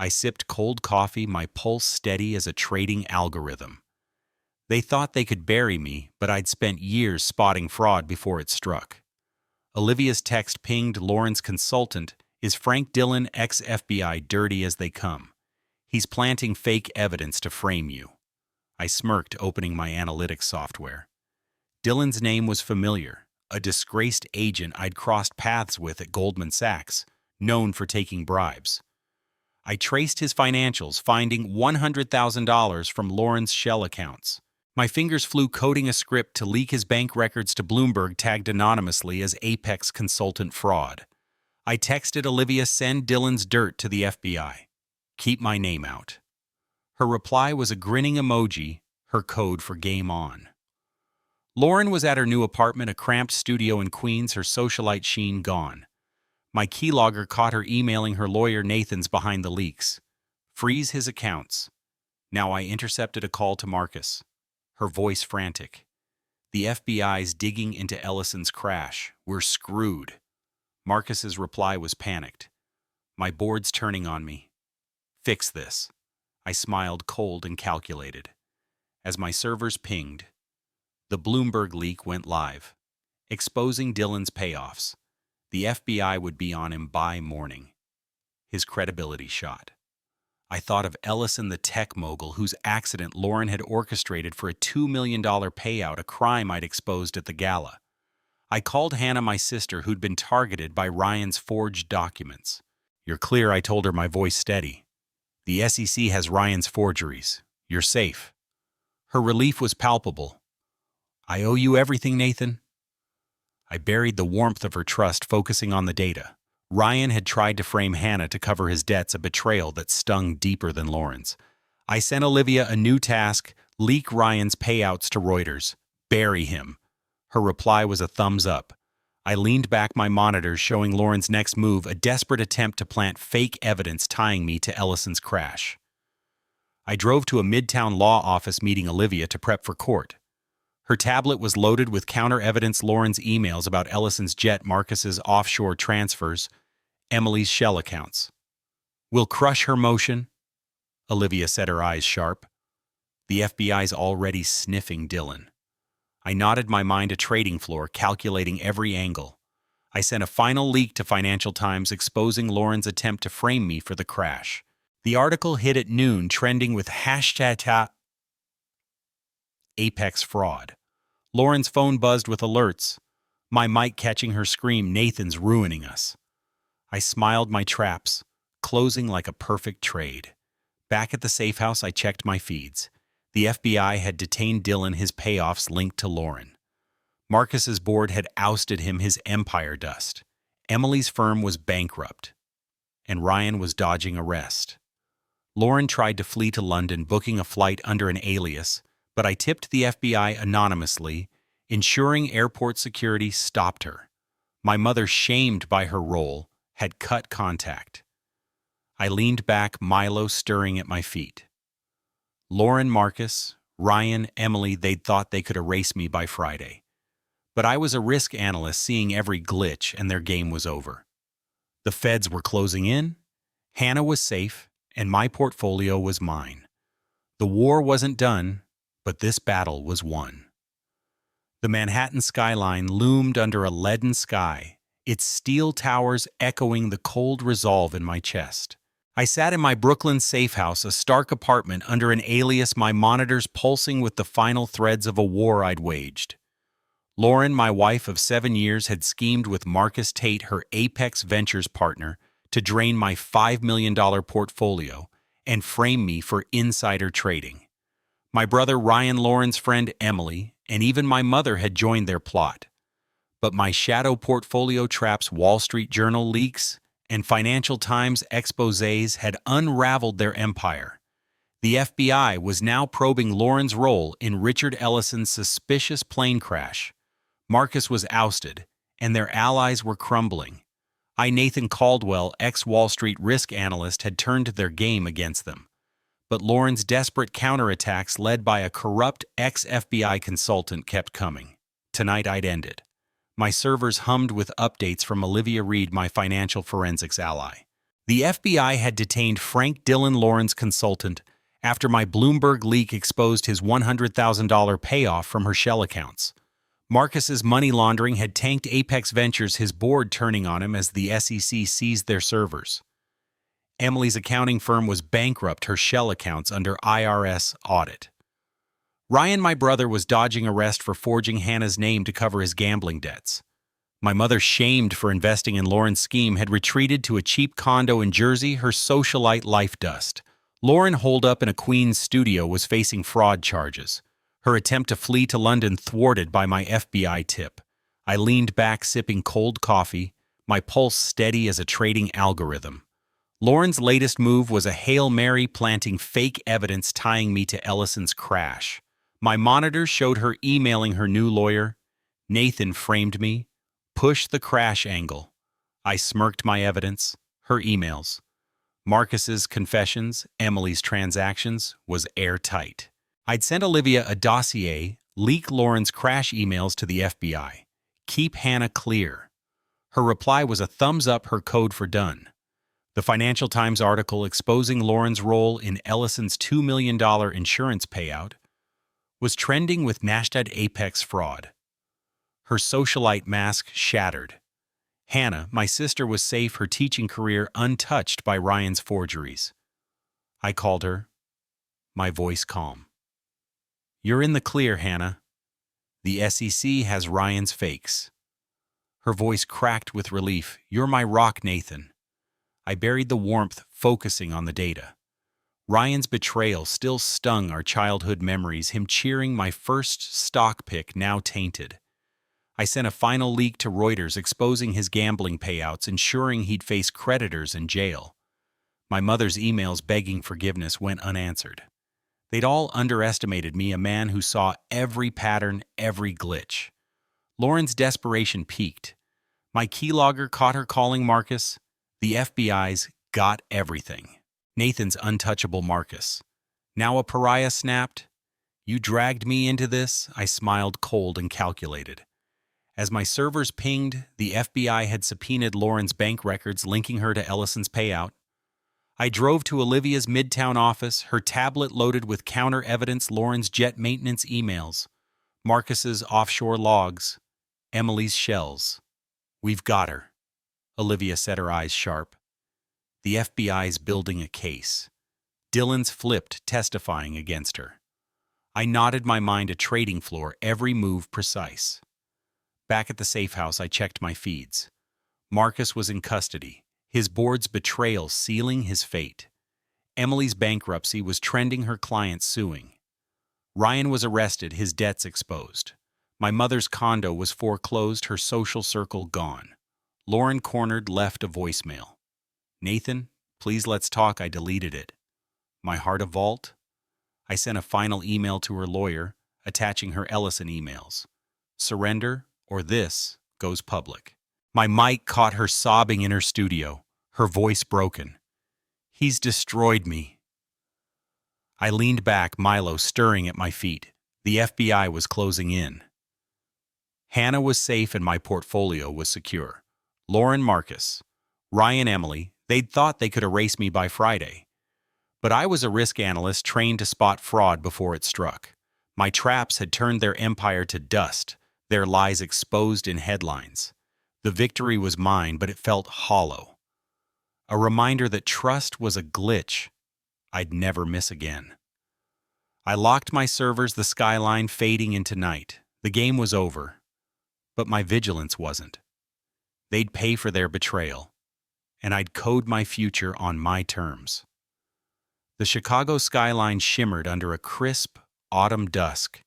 I sipped cold coffee, my pulse steady as a trading algorithm. They thought they could bury me, but I'd spent years spotting fraud before it struck. Olivia's text pinged Lauren's consultant. Is Frank Dillon, ex-FBI, dirty as they come? He's planting fake evidence to frame you. I smirked, opening my analytics software. Dillon's name was familiar, a disgraced agent I'd crossed paths with at Goldman Sachs, known for taking bribes. I traced his financials, finding $100,000 from Lauren's shell accounts. My fingers flew, coding a script to leak his bank records to Bloomberg, tagged anonymously as Apex Consultant Fraud. I texted Olivia, send Dillon's dirt to the FBI. Keep my name out. Her reply was a grinning emoji, her code for game on. Lauren was at her new apartment, a cramped studio in Queens, her socialite sheen gone. My keylogger caught her emailing her lawyer Nathan's behind the leaks. Freeze his accounts. Now I intercepted a call to Marcus, her voice frantic. The FBI's digging into Ellison's crash. We're screwed. Marcus's reply was panicked. My board's turning on me. Fix this. I smiled, cold and calculated. As my servers pinged, the Bloomberg leak went live, exposing Dillon's payoffs. The FBI would be on him by morning. His credibility shot. I thought of Ellison, the tech mogul whose accident Lauren had orchestrated for a $2 million payout, a crime I'd exposed at the gala. I called Hannah, my sister, who'd been targeted by Ryan's forged documents. You're clear, I told her, my voice steady. The SEC has Ryan's forgeries. You're safe. Her relief was palpable. I owe you everything, Nathan. I buried the warmth of her trust, focusing on the data. Ryan had tried to frame Hannah to cover his debts, a betrayal that stung deeper than Lauren's. I sent Olivia a new task: leak Ryan's payouts to Reuters. Bury him. Her reply was a thumbs up. I leaned back, my monitors showing Lauren's next move, a desperate attempt to plant fake evidence tying me to Ellison's crash. I drove to a midtown law office, meeting Olivia to prep for court. Her tablet was loaded with counter-evidence: Lauren's emails about Ellison's jet, Marcus's offshore transfers, Emily's shell accounts. We'll crush her motion, Olivia said, her eyes sharp. The FBI's already sniffing Dillon. I nodded, my mind a trading floor, calculating every angle. I sent a final leak to Financial Times exposing Lauren's attempt to frame me for the crash. The article hit at noon, trending with hashtag Apex fraud. Lauren's phone buzzed with alerts, my mic catching her scream, Nathan's ruining us. I smiled, my traps closing like a perfect trade. Back at the safe house, I checked my feeds. The FBI had detained Dillon, his payoffs linked to Lauren. Marcus's board had ousted him, his empire dust. Emily's firm was bankrupt, and Ryan was dodging arrest. Lauren tried to flee to London, booking a flight under an alias, but I tipped the FBI anonymously, ensuring airport security stopped her. My mother, shamed by her role, had cut contact. I leaned back, Milo stirring at my feet. Lauren, Marcus, Ryan, Emily, they'd thought they could erase me by Friday. But I was a risk analyst seeing every glitch, and their game was over. The feds were closing in, Hannah was safe, and my portfolio was mine. The war wasn't done, but this battle was won. The Manhattan skyline loomed under a leaden sky, its steel towers echoing the cold resolve in my chest. I sat in my Brooklyn safe house, a stark apartment under an alias, my monitors pulsing with the final threads of a war I'd waged. Lauren, my wife of 7 years, had schemed with Marcus Tate, her Apex Ventures partner, to drain my $5 million portfolio and frame me for insider trading. My brother Ryan, Lauren's friend Emily, and even my mother had joined their plot. But my shadow portfolio traps, Wall Street Journal leaks, and Financial Times exposés had unraveled their empire. The FBI was now probing Lauren's role in Richard Ellison's suspicious plane crash. Marcus was ousted, and their allies were crumbling. Nathan Caldwell, ex-Wall Street risk analyst, had turned their game against them. But Lauren's desperate counterattacks, led by a corrupt ex-FBI consultant, kept coming. Tonight I'd end it. My servers hummed with updates from Olivia Reed, my financial forensics ally. The FBI had detained Frank Dillon, Lauren's consultant, after my Bloomberg leak exposed his $100,000 payoff from her shell accounts. Marcus's money laundering had tanked Apex Ventures, his board turning on him as the SEC seized their servers. Emily's accounting firm was bankrupt, her shell accounts under IRS audit. Ryan, my brother, was dodging arrest for forging Hannah's name to cover his gambling debts. My mother, shamed for investing in Lauren's scheme, had retreated to a cheap condo in Jersey, her socialite life dust. Lauren, holed up in a Queens studio, was facing fraud charges. Her attempt to flee to London thwarted by my FBI tip. I leaned back, sipping cold coffee, my pulse steady as a trading algorithm. Lauren's latest move was a Hail Mary, planting fake evidence tying me to Ellison's crash. My monitors showed her emailing her new lawyer. Nathan framed me. Push the crash angle. I smirked, my evidence, her emails. Marcus's confessions, Emily's transactions, was airtight. I'd sent Olivia a dossier, leak Lauren's crash emails to the FBI. Keep Hannah clear. Her reply was a thumbs up, her code for done. The Financial Times article exposing Lauren's role in Ellison's $2 million insurance payout was trending with Nasdaq Apex fraud. Her socialite mask shattered. Hannah, my sister, was safe, her teaching career untouched by Ryan's forgeries. I called her, my voice calm. You're in the clear, Hannah. The SEC has Ryan's fakes. Her voice cracked with relief. You're my rock, Nathan. I buried the warmth, focusing on the data. Ryan's betrayal still stung our childhood memories, him cheering my first stock pick now tainted. I sent a final leak to Reuters exposing his gambling payouts, ensuring he'd face creditors and jail. My mother's emails begging forgiveness went unanswered. They'd all underestimated me, a man who saw every pattern, every glitch. Lauren's desperation peaked. My keylogger caught her calling Marcus. The FBI's got everything. Nathan's untouchable Marcus. Now a pariah, snapped. You dragged me into this? I smiled, cold and calculated. As my servers pinged, the FBI had subpoenaed Lauren's bank records linking her to Ellison's payout. I drove to Olivia's Midtown office, her tablet loaded with counter-evidence, Lauren's jet maintenance emails, Marcus's offshore logs, Emily's shells. We've got her, Olivia said, her eyes sharp. The FBI's building a case. Dillon's flipped, testifying against her. I nodded, my mind a trading floor, every move precise. Back at the safe house, I checked my feeds. Marcus was in custody, his board's betrayal sealing his fate. Emily's bankruptcy was trending, her clients suing. Ryan was arrested, his debts exposed. My mother's condo was foreclosed, her social circle gone. Lauren cornered left a voicemail. Nathan, please let's talk. I deleted it. My heart a vault? I sent a final email to her lawyer, attaching her Ellison emails. Surrender, or this goes public. My mic caught her sobbing in her studio, her voice broken. He's destroyed me. I leaned back, Milo stirring at my feet. The FBI was closing in. Hannah was safe and my portfolio was secure. Lauren, Marcus, Ryan, Emily, they'd thought they could erase me by Friday. But I was a risk analyst trained to spot fraud before it struck. My traps had turned their empire to dust, their lies exposed in headlines. The victory was mine, but it felt hollow. A reminder that trust was a glitch I'd never miss again. I locked my servers, the skyline fading into night. The game was over, but my vigilance wasn't. They'd pay for their betrayal, and I'd code my future on my terms. The Chicago skyline shimmered under a crisp autumn dusk,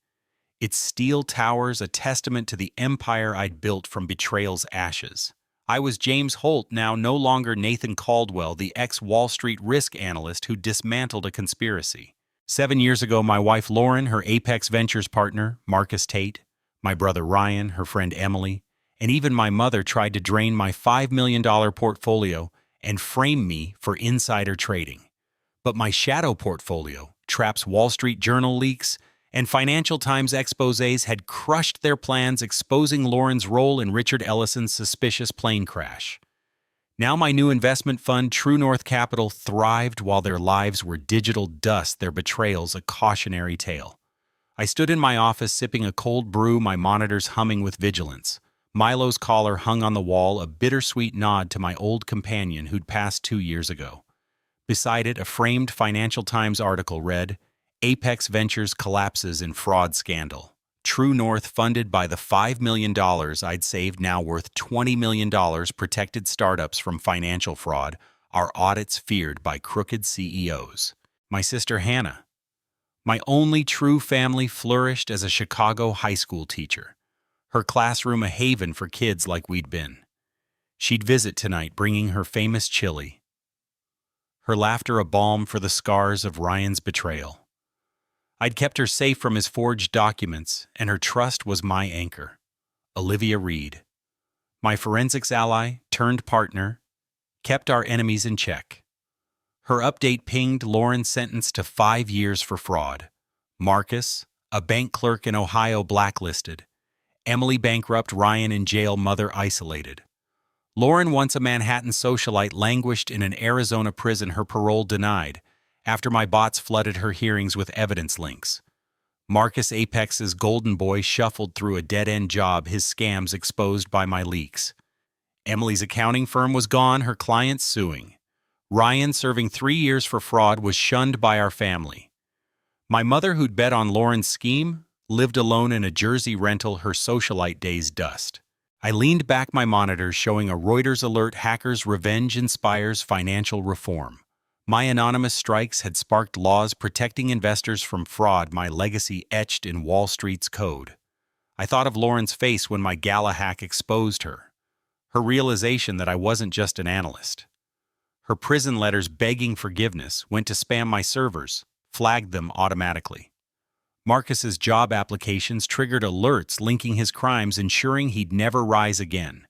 its steel towers a testament to the empire I'd built from betrayal's ashes. I was James Holt, now no longer Nathan Caldwell, the ex-Wall Street risk analyst who dismantled a conspiracy. 7 years ago, my wife Lauren, her Apex Ventures partner, Marcus Tate, my brother Ryan, her friend Emily, and even my mother tried to drain my $5 million portfolio and frame me for insider trading. But my shadow portfolio, Trapp's Wall Street Journal leaks, and Financial Times exposés had crushed their plans, exposing Lauren's role in Richard Ellison's suspicious plane crash. Now my new investment fund, True North Capital, thrived while their lives were digital dust, their betrayals a cautionary tale. I stood in my office sipping a cold brew, my monitors humming with vigilance. Milo's collar hung on the wall, a bittersweet nod to my old companion who'd passed 2 years ago. Beside it, a framed Financial Times article read, Apex Ventures collapses in fraud scandal. True North funded by the $5 million I'd saved, now worth $20 million, protected startups from financial fraud, our audits feared by crooked CEOs. My sister Hannah, my only true family, flourished as a Chicago high school teacher, her classroom a haven for kids like we'd been. She'd visit tonight, bringing her famous chili, her laughter a balm for the scars of Ryan's betrayal. I'd kept her safe from his forged documents, and her trust was my anchor. Olivia Reed, my forensics ally turned partner, kept our enemies in check. Her update pinged Lauren sentenced to 5 years for fraud. Marcus, a bank clerk in Ohio, blacklisted. Emily bankrupt, Ryan in jail, mother isolated. Lauren, once a Manhattan socialite, languished in an Arizona prison, her parole denied, after my bots flooded her hearings with evidence links. Marcus, Apex's golden boy, shuffled through a dead-end job, his scams exposed by my leaks. Emily's accounting firm was gone, her clients suing. Ryan, serving 3 years for fraud, was shunned by our family. My mother, who'd bet on Lauren's scheme, lived alone in a Jersey rental, her socialite days dust. I leaned back, my monitors showing a Reuters alert, hackers' revenge inspires financial reform. My anonymous strikes had sparked laws protecting investors from fraud, my legacy etched in Wall Street's code. I thought of Lauren's face when my gala hack exposed her. Her realization that I wasn't just an analyst. Her prison letters begging forgiveness went to spam my servers, flagged them automatically. Marcus's job applications triggered alerts linking his crimes, ensuring he'd never rise again.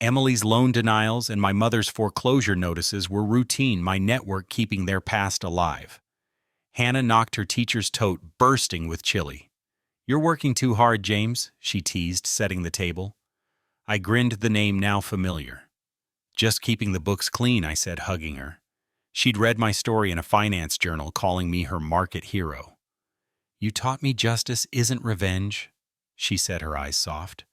Emily's loan denials and my mother's foreclosure notices were routine, my network keeping their past alive. Hannah knocked her teacher's tote, bursting with chili. You're working too hard, James, she teased, setting the table. I grinned, the name now familiar. Just keeping the books clean, I said, hugging her. She'd read my story in a finance journal, calling me her market hero. You taught me justice isn't revenge, she said, her eyes soft.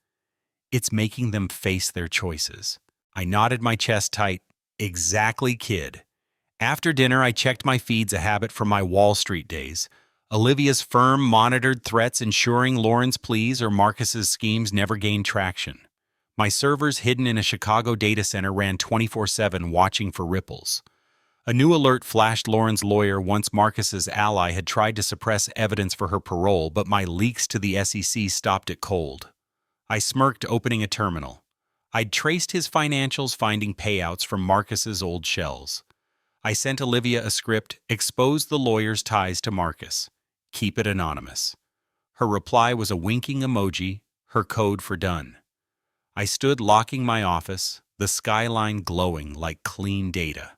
It's making them face their choices. I nodded, my chest tight. Exactly, kid. After dinner, I checked my feeds, a habit from my Wall Street days. Olivia's firm monitored threats, ensuring Lauren's pleas or Marcus's schemes never gained traction. My servers, hidden in a Chicago data center, ran 24/7, watching for ripples. A new alert flashed Lauren's lawyer, once Marcus's ally, had tried to suppress evidence for her parole, but my leaks to the SEC stopped it cold. I smirked, opening a terminal. I'd traced his financials, finding payouts from Marcus's old shells. I sent Olivia a script, expose the lawyer's ties to Marcus. Keep it anonymous. Her reply was a winking emoji, her code for done. I stood locking my office, the skyline glowing like clean data.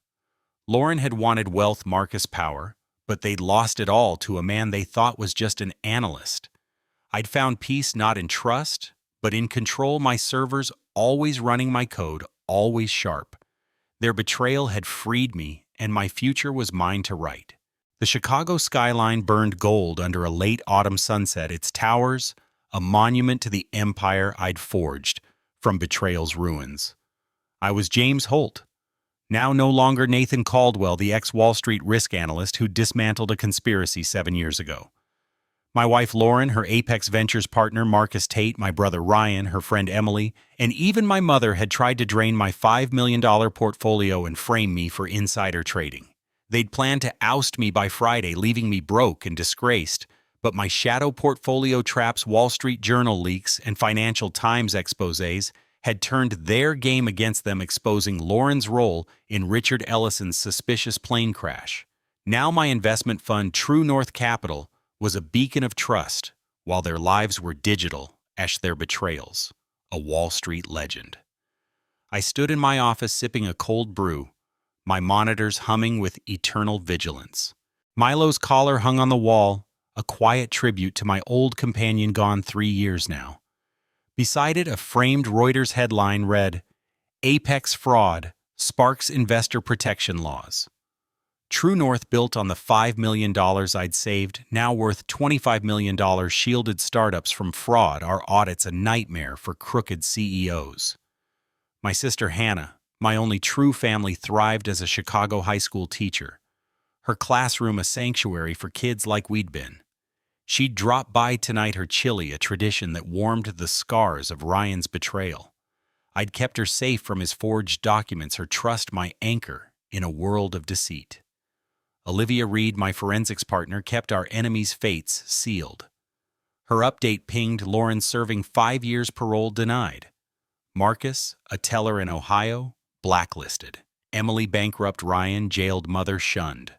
Lauren had wanted wealth, Marcus power, but they'd lost it all to a man they thought was just an analyst. I'd found peace not in trust, but in control, my servers always running my code, always sharp. Their betrayal had freed me, and my future was mine to write. The Chicago skyline burned gold under a late autumn sunset, its towers, a monument to the empire I'd forged from betrayal's ruins. I was James Holt, now no longer Nathan Caldwell, the ex-Wall Street risk analyst who dismantled a conspiracy 7 years ago. My wife Lauren, her Apex Ventures partner Marcus Tate, my brother Ryan, her friend Emily, and even my mother had tried to drain my $5 million portfolio and frame me for insider trading. They'd planned to oust me by Friday, leaving me broke and disgraced, but my shadow portfolio traps, Wall Street Journal leaks, and Financial Times exposés had turned their game against them, exposing Lauren's role in Richard Ellison's suspicious plane crash. Now my investment fund, True North Capital, was a beacon of trust, while their lives were digital as their betrayals, a Wall Street legend. I stood in my office sipping a cold brew, my monitors humming with eternal vigilance. Milo's collar hung on the wall, a quiet tribute to my old companion gone 3 years now. Beside it, a framed Reuters headline read, "Apex Fraud Sparks Investor Protection Laws." True North, built on the $5 million I'd saved, now worth $25 million, shielded startups from fraud. Our audits a nightmare for crooked CEOs. My sister Hannah, my only true family, thrived as a Chicago high school teacher. Her classroom a sanctuary for kids like we'd been. She'd drop by tonight, her chili, a tradition that warmed the scars of Ryan's betrayal. I'd kept her safe from his forged documents, her trust my anchor in a world of deceit. Olivia Reed, my forensics partner, kept our enemies' fates sealed. Her update pinged Lauren serving 5 years parole denied. Marcus, a teller in Ohio, blacklisted. Emily, bankrupt Ryan, jailed, mother shunned.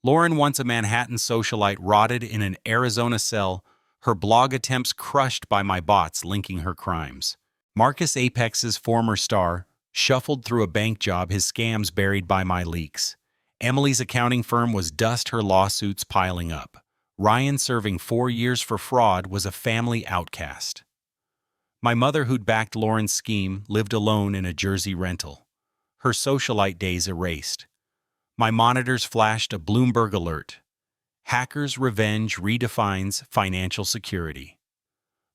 Lauren, once a Manhattan socialite, rotted in an Arizona cell, her blog attempts crushed by my bots linking her crimes. Marcus, Apex's former star, shuffled through a bank job, his scams buried by my leaks. Emily's accounting firm was dust, her lawsuits piling up. Ryan, serving 4 years for fraud, was a family outcast. My mother, who'd backed Lauren's scheme, lived alone in a Jersey rental. Her socialite days erased. My monitors flashed a Bloomberg alert. Hackers' revenge redefines financial security.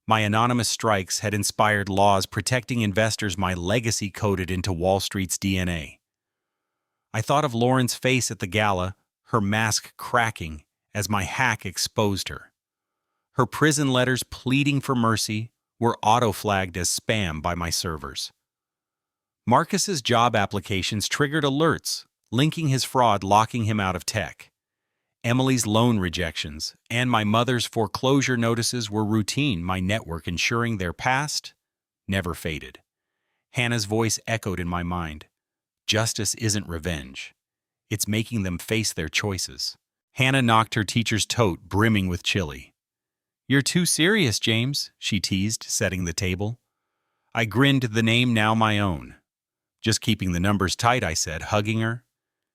My anonymous strikes had inspired laws protecting investors, my legacy coded into Wall Street's DNA. I thought of Lauren's face at the gala, her mask cracking as my hack exposed her. Her prison letters pleading for mercy were auto-flagged as spam by my servers. Marcus's job applications triggered alerts, linking his fraud, locking him out of tech. Emily's loan rejections and my mother's foreclosure notices were routine, my network ensuring their past never faded. Hannah's voice echoed in my mind. Justice isn't revenge. It's making them face their choices. Hannah knocked her teacher's tote, brimming with chili. "You're too serious, James," she teased, setting the table. I grinned, the name now my own. "Just keeping the numbers tight," I said, hugging her.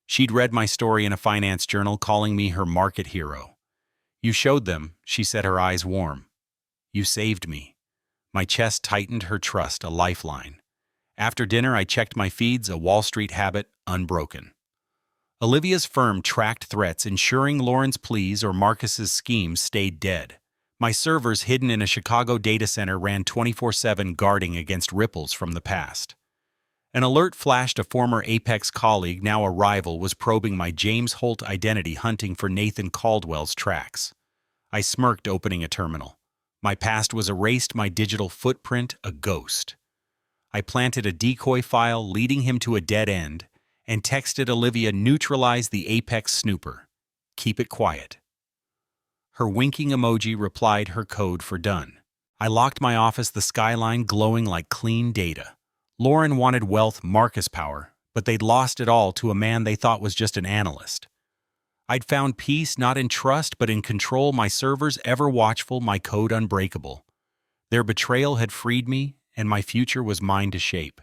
She'd read my story in a finance journal, calling me her market hero. "You showed them," she said, her eyes warm. "You saved me." My chest tightened, her trust a lifeline. After dinner, I checked my feeds, a Wall Street habit unbroken. Olivia's firm tracked threats, ensuring Lauren's pleas or Marcus's schemes stayed dead. My servers, hidden in a Chicago data center, ran 24/7, guarding against ripples from the past. An alert flashed, a former Apex colleague, now a rival, was probing my James Holt identity, hunting for Nathan Caldwell's tracks. I smirked, opening a terminal. My past was erased, my digital footprint a ghost. I planted a decoy file, leading him to a dead end, and texted Olivia, "Neutralize the Apex snooper. Keep it quiet." Her winking emoji replied, her code for done. I locked my office, the skyline glowing like clean data. Lauren wanted wealth, Marcus power, but they'd lost it all to a man they thought was just an analyst. I'd found peace not in trust but in control, my servers ever watchful, my code unbreakable. Their betrayal had freed me, and my future was mine to shape.